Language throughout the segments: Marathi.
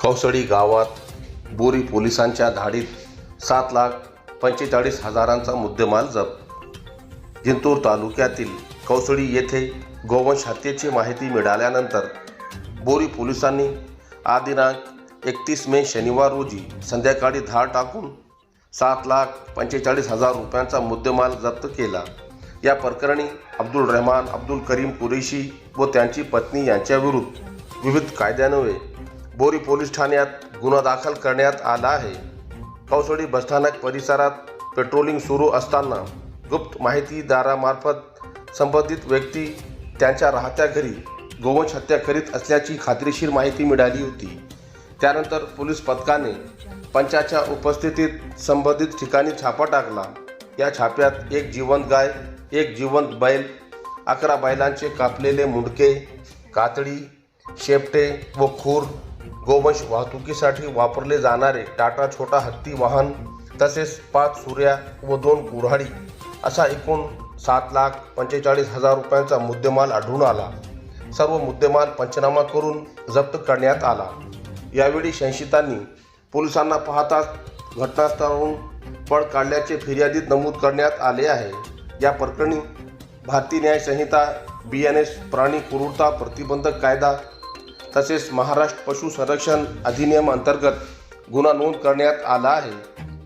कौसडी गावात बोरी पोलिसांच्या धाडीत 7,45,000चा मुद्देमाल जप्त। जिंतूर तालुक्यातील कौसडी येथे गोवंश हत्येची माहिती मिळाल्यानंतर बोरी पोलिसांनी आज दिनांक 31 मे शनिवार रोजी संध्याकाळी धाड टाकून 7,45,000 रुपयांचा मुद्देमाल जप्त केला। या प्रकरणी अब्दुल रहमान अब्दुल करीम कुरेशी व त्यांची पत्नी यांच्याविरुद्ध विविध कायद्यान्वये बोरी पोलीस ठाण्यात गुन्हा दाखल करण्यात आला आहे। कौसडी बसस्थानक परिसरात पेट्रोलिंग सुरू असताना गुप्त माहितीदारामार्फत संबंधित व्यक्ती त्यांच्या राहत्या घरी गोवंश हत्या करीत असल्याची खात्रीशीर माहिती मिळाली होती। त्यानंतर पोलीस पथकाने पंचाच्या उपस्थितीत संबंधित ठिकाणी छापा टाकला। या छाप्यात एक जिवंत गाय, एक जिवंत बैल, 11 बैलांचे कापलेले मुंडके, कातडी, शेपटे व खूर, गोवंश वाहतुकीसाठी वापरले जाणारे टाटा छोटा हत्ती वाहन तसेच 5 सुऱ्या व 2 गुऱ्हाडी असा एकूण 7,45,000 रुपयांचा मुद्देमाल आढळून आला। सर्व मुद्देमाल पंचनामा करून जप्त करण्यात आला। यावेळी संशयितांनी पोलिसांना पाहताच घटनास्थळावरून पळ काढल्याचे फिर्यादीत नमूद करण्यात आले आहे। या प्रकरणी भारतीय न्याय संहिता, BNS, प्राणी क्रूरता प्रतिबंधक कायदा तसेच महाराष्ट्र पशु संरक्षण अधिनियम अंतर्गत गुन्हा नोंद करण्यात आला आहे।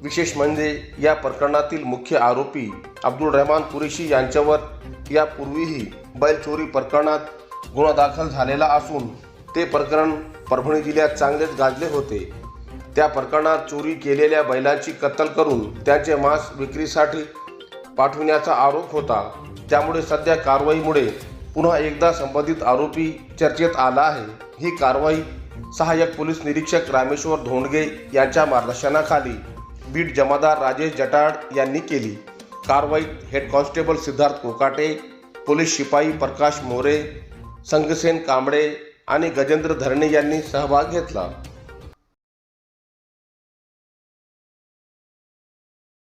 विशेष म्हणजे या प्रकरणातील मुख्य आरोपी अब्दुल रहमान कुरेशी यांच्यावर यापूर्वीही बैल चोरी प्रकरणात गुन्हा दाखल झालेला असून ते प्रकरण परभणी जिल्ह्यात चांगलेच गाजले होते। त्या प्रकरणात चोरी केलेल्या बैलांची कत्तल करून त्यांचे मांस विक्रीसाठी पाठविण्याचा आरोप होता। त्यामुळे सध्या कारवाईमुळे पुन्हा एकदा संबंधित आरोपी चर्चेत आला आहे। ही कारवाई सहाय्यक पोलीस निरीक्षक रामेश्वर धोंडगे यांच्या मार्गदर्शनाखाली बीट जमादार राजेश जटाड यांनी केली। कारवाईत head constable Siddharth Kokate, police शिपाई प्रकाश मोरे, संगसेन कांबळे आणि गजेंद्र धरणे यांनी सहभाग घेतला।